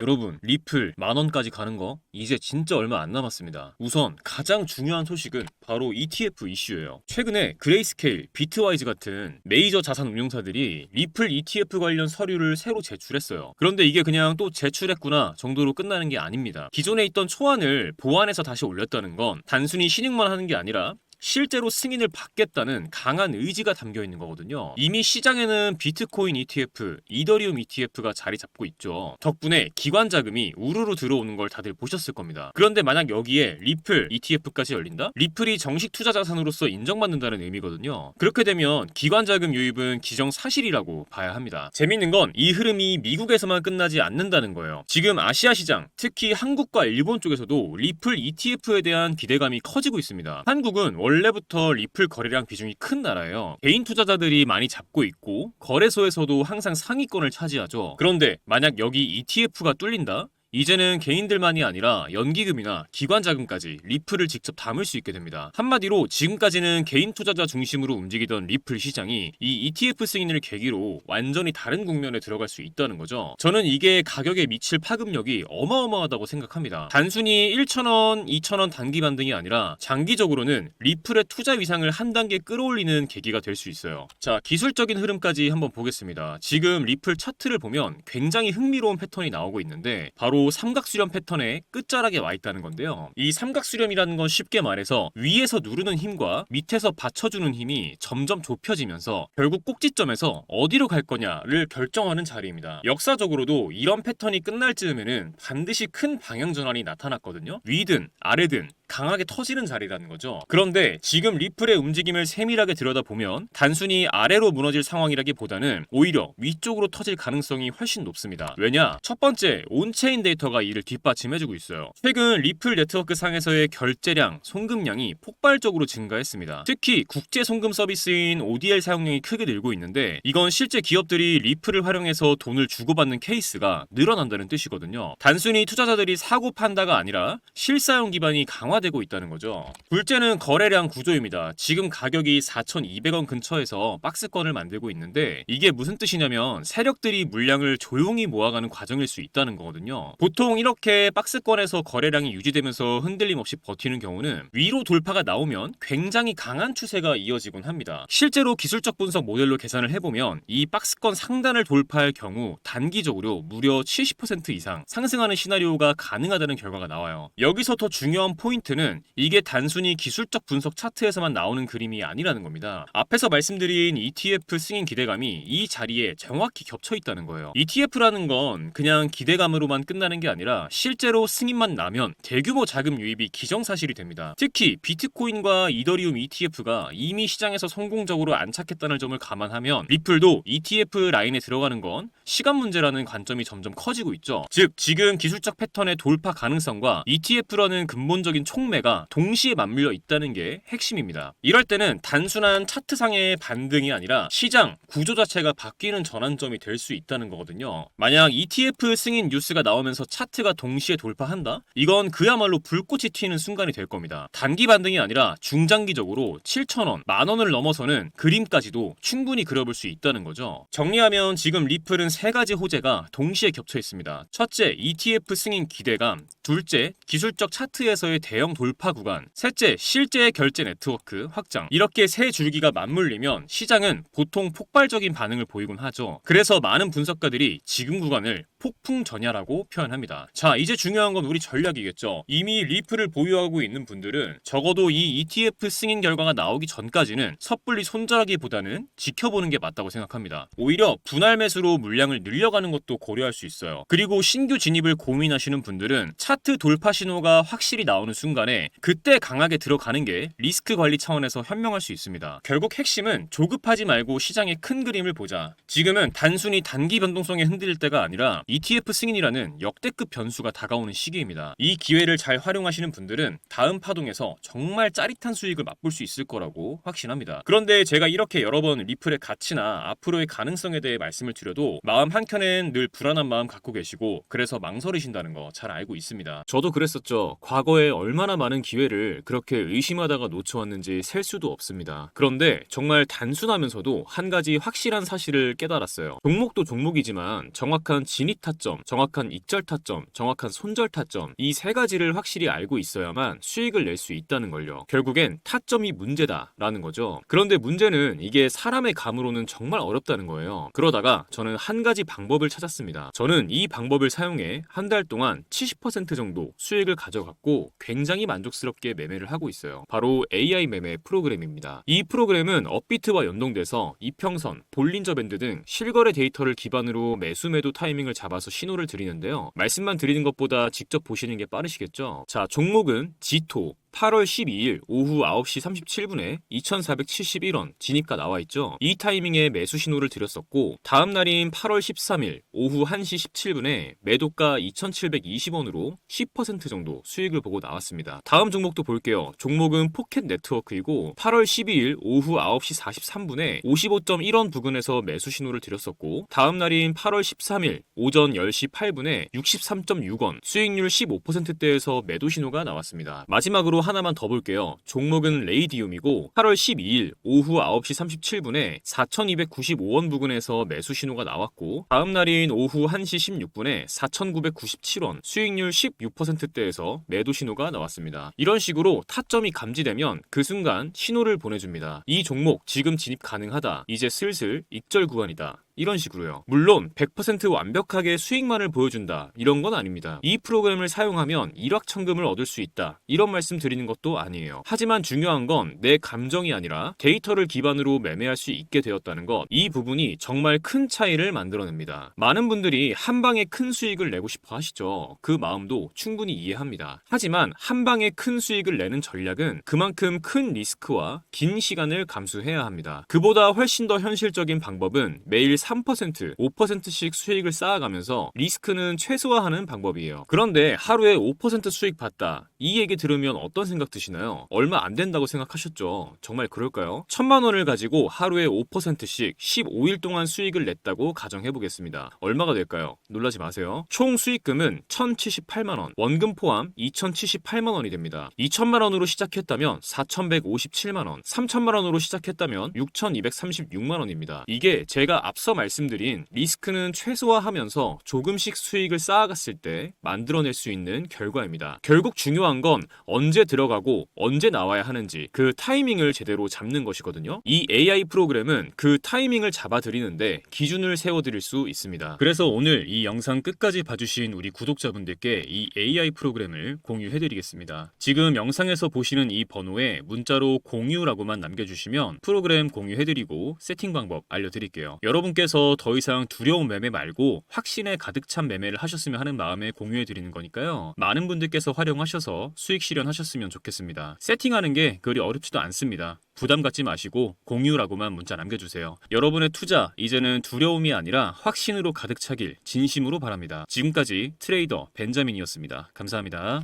여러분, 리플 10,000원까지 가는 거 이제 진짜 얼마 안 남았습니다. 우선 가장 중요한 소식은 바로 ETF 이슈예요. 최근에 그레이스케일, 비트와이즈 같은 메이저 자산 운용사들이 리플 ETF 관련 서류를 새로 제출했어요. 그런데 이게 그냥 또 제출했구나 정도로 끝나는 게 아닙니다. 기존에 있던 초안을 보완해서 다시 올렸다는 건 단순히 신용만 하는 게 아니라 실제로 승인을 받겠다는 강한 의지가 담겨 있는 거거든요. 이미 시장에는 비트코인 ETF, 이더리움 ETF가 자리 잡고 있죠. 덕분에 기관 자금이 우르르 들어오는 걸 다들 보셨을 겁니다. 그런데 만약 여기에 리플 ETF까지 열린다? 리플이 정식 투자 자산으로서 인정받는다는 의미거든요. 그렇게 되면 기관 자금 유입은 기정사실이라고 봐야 합니다. 재밌는 건 이 흐름이 미국에서만 끝나지 않는다는 거예요. 지금 아시아 시장, 특히 한국과 일본 쪽에서도 리플 ETF에 대한 기대감이 커지고 있습니다. 한국은 원래부터 리플 거래량 비중이 큰 나라예요. 개인 투자자들이 많이 잡고 있고 거래소에서도 항상 상위권을 차지하죠. 그런데 만약 여기 ETF가 뚫린다? 이제는 개인들만이 아니라 연기금이나 기관 자금까지 리플을 직접 담을 수 있게 됩니다. 한마디로 지금까지는 개인 투자자 중심으로 움직이던 리플 시장이 이 ETF 승인을 계기로 완전히 다른 국면에 들어갈 수 있다는 거죠. 저는 이게 가격에 미칠 파급력이 어마어마하다고 생각합니다. 단순히 1,000원, 2,000원 단기 반등이 아니라 장기적으로는 리플의 투자 위상을 한 단계 끌어올리는 계기가 될 수 있어요. 자, 기술적인 흐름까지 한번 보겠습니다. 지금 리플 차트를 보면 굉장히 흥미로운 패턴이 나오고 있는데 바로 삼각수렴 패턴의 끝자락에 와 있다는 건데요. 이 삼각수렴이라는 건 쉽게 말해서 위에서 누르는 힘과 밑에서 받쳐주는 힘이 점점 좁혀지면서 결국 꼭지점에서 어디로 갈 거냐를 결정하는 자리입니다. 역사적으로도 이런 패턴이 끝날 즈음에는 반드시 큰 방향 전환이 나타났거든요. 위든 아래든 강하게 터지는 자리라는 거죠. 그런데 지금 리플의 움직임을 세밀하게 들여다보면 단순히 아래로 무너질 상황이라기보다는 오히려 위쪽으로 터질 가능성이 훨씬 높습니다. 왜냐? 첫 번째, 온체인 데이터가 이를 뒷받침해주고 있어요. 최근 리플 네트워크 상에서의 결제량, 송금량이 폭발적으로 증가했습니다. 특히 국제 송금 서비스인 ODL 사용량이 크게 늘고 있는데 이건 실제 기업들이 리플을 활용해서 돈을 주고받는 케이스가 늘어난다는 뜻이거든요. 단순히 투자자들이 사고 판다가 아니라 실사용 기반이 강화되고 있다는 거죠. 둘째는 거래량 구조입니다. 지금 가격이 4,200원 근처에서 박스권을 만들고 있는데 이게 무슨 뜻이냐면 세력들이 물량을 조용히 모아가는 과정일 수 있다는 거거든요. 보통 이렇게 박스권에서 거래량이 유지되면서 흔들림 없이 버티는 경우는 위로 돌파가 나오면 굉장히 강한 추세가 이어지곤 합니다. 실제로 기술적 분석 모델로 계산을 해보면 이 박스권 상단을 돌파할 경우 단기적으로 무려 70% 이상 상승하는 시나리오가 가능하다는 결과가 나와요. 여기서 더 중요한 포인트는 이게 단순히 기술적 분석 차트에서만 나오는 그림이 아니라는 겁니다. 앞에서 말씀드린 ETF 승인 기대감이 이 자리에 정확히 겹쳐 있다는 거예요. ETF라는 건 그냥 기대감으로만 끝나는 게 아니라 실제로 승인만 나면 대규모 자금 유입이 기정사실이 됩니다. 특히 비트코인과 이더리움 ETF가 이미 시장에서 성공적으로 안착했다는 점을 감안하면 리플도 ETF 라인에 들어가는 건 시간 문제라는 관점이 점점 커지고 있죠. 즉 지금 기술적 패턴의 돌파 가능성과 ETF라는 근본적인 촉매가 동시에 맞물려 있다는 게 핵심입니다. 이럴 때는 단순한 차트상의 반등이 아니라 시장 구조 자체가 바뀌는 전환점이 될 수 있다는 거거든요. 만약 ETF 승인 뉴스가 나오면서 차트가 동시에 돌파한다? 이건 그야말로 불꽃이 튀는 순간이 될 겁니다. 단기 반등이 아니라 중장기적으로 7,000원, 10,000원을 넘어서는 그림까지도 충분히 그려볼 수 있다는 거죠. 정리하면 지금 리플은 세 가지 호재가 동시에 겹쳐 있습니다. 첫째, ETF 승인 기대감. 둘째, 기술적 차트에서의 대형 돌파 구간. 셋째, 실제 결제 네트워크 확장. 이렇게 세 줄기가 맞물리면 시장은 보통 폭발적인 반응을 보이곤 하죠. 그래서 많은 분석가들이 지금 구간을 폭풍 전야라고 표현합니다. 자, 이제 중요한 건 우리 전략이겠죠. 이미 리플을 보유하고 있는 분들은 적어도 이 ETF 승인 결과가 나오기 전까지는 섣불리 손절하기보다는 지켜보는 게 맞다고 생각합니다. 오히려 분할 매수로 물량을 늘려가는 것도 고려할 수 있어요. 그리고 신규 진입을 고민하시는 분들은 차트 돌파 신호가 확실히 나오는 순간에 그때 강하게 들어가는 게 리스크 관리 차원에서 현명할 수 있습니다. 결국 핵심은 조급하지 말고 시장의 큰 그림을 보자. 지금은 단순히 단기 변동성에 흔들릴 때가 아니라 ETF 승인이라는 역대급 변수가 다가오는 시기입니다. 이 기회를 잘 활용하시는 분들은 다음 파동에서 정말 짜릿한 수익을 맛볼 수 있을 거라고 확신합니다. 그런데 제가 이렇게 여러 번 리플의 가치나 앞으로의 가능성에 대해 말씀을 드려도 마음 한켠엔 늘 불안한 마음 갖고 계시고 그래서 망설이신다는 거 잘 알고 있습니다. 저도 그랬었죠. 과거에 얼마나 많은 기회를 그렇게 의심하다가 놓쳐왔는지 셀 수도 없습니다. 그런데 정말 단순하면서도 한 가지 확실한 사실을 깨달았어요. 종목도 종목이지만 정확한 진입 수익 타점, 정확한 익절 타점, 정확한 손절 타점, 이 세 가지를 확실히 알고 있어야만 수익을 낼 수 있다는 걸요. 결국엔 타점이 문제다라는 거죠. 그런데 문제는 이게 사람의 감으로는 정말 어렵다는 거예요. 그러다가 저는 한 가지 방법을 찾았습니다. 저는 이 방법을 사용해 한 달 동안 70% 정도 수익을 가져갔고 굉장히 만족스럽게 매매를 하고 있어요. 바로 AI 매매 프로그램입니다. 이 프로그램은 업비트와 연동돼서 이평선, 볼린저 밴드 등 실거래 데이터를 기반으로 매수 매도 타이밍을 잡아서 신호를 드리는데요. 말씀만 드리는 것보다 직접 보시는 게 빠르시겠죠? 자, 종목은 지토 8월 12일 오후 9시 37분에 2,471원 진입가 나와 있죠. 이 타이밍에 매수 신호를 드렸었고 다음 날인 8월 13일 오후 1시 17분에 매도가 2,720원으로 10% 정도 수익을 보고 나왔습니다. 다음 종목도 볼게요. 종목은 포켓 네트워크이고 8월 12일 오후 9시 43분에 55.1원 부근에서 매수 신호를 드렸었고 다음 날인 8월 13일 오전 10시 8분에 63.6원 수익률 15%대에서 매도 신호가 나왔습니다. 마지막으로 하나만 더 볼게요. 종목은 레이디움이고 8월 12일 오후 9시 37분에 4,295원 부근에서 매수 신호가 나왔고 다음 날인 오후 1시 16분에 4,997원 수익률 16%대에서 매도 신호가 나왔습니다. 이런 식으로 타점이 감지되면 그 순간 신호를 보내줍니다. 이 종목 지금 진입 가능하다. 이제 슬슬 익절 구간이다. 이런 식으로요. 물론 100% 완벽하게 수익만을 보여준다 이런 건 아닙니다. 이 프로그램을 사용하면 일확천금을 얻을 수 있다 이런 말씀 드리는 것도 아니에요. 하지만 중요한 건 내 감정이 아니라 데이터를 기반으로 매매할 수 있게 되었다는 것, 이 부분이 정말 큰 차이를 만들어냅니다. 많은 분들이 한 방에 큰 수익을 내고 싶어 하시죠. 그 마음도 충분히 이해합니다. 하지만 한 방에 큰 수익을 내는 전략은 그만큼 큰 리스크와 긴 시간을 감수해야 합니다. 그보다 훨씬 더 현실적인 방법은 매일 3%, 5%씩 수익을 쌓아가면서 리스크는 최소화하는 방법이에요. 그런데 하루에 5% 수익 봤다. 이 얘기 들으면 어떤 생각 드시나요? 얼마 안 된다고 생각하셨죠? 정말 그럴까요? 1,000만 원을 가지고 하루에 5%씩 15일 동안 수익을 냈다고 가정해보겠습니다. 얼마가 될까요? 놀라지 마세요. 총 수익금은 1,078만 원, 원금 포함 2,078만 원이 됩니다. 2,000만 원으로 시작했다면 4,157만 원, 3,000만 원으로 시작했다면 6,236만 원입니다. 이게 제가 앞서 말씀드린 리스크는 최소화하면서 조금씩 수익을 쌓아갔을 때 만들어낼 수 있는 결과입니다. 결국 중요한 건 언제 들어가고 언제 나와야 하는지 그 타이밍을 제대로 잡는 것이거든요. 이 AI 프로그램은 그 타이밍을 잡아드리는데 기준을 세워드릴 수 있습니다. 그래서 오늘 이 영상 끝까지 봐주신 우리 구독자분들께 이 AI 프로그램을 공유해드리겠습니다. 지금 영상에서 보시는 이 번호에 문자로 공유라고만 남겨주시면 프로그램 공유해드리고 세팅 방법 알려드릴게요. 여러분께서 더 이상 두려운 매매 말고 확신에 가득 찬 매매를 하셨으면 하는 마음에 공유해드리는 거니까요. 많은 분들께서 활용하셔서 수익 실현하셨으면 좋겠습니다. 세팅하는 게 그리 어렵지도 않습니다. 부담 갖지 마시고 공유라고만 문자 남겨주세요. 여러분의 투자 이제는 두려움이 아니라 확신으로 가득 차길 진심으로 바랍니다. 지금까지 트레이더 벤자민이었습니다. 감사합니다.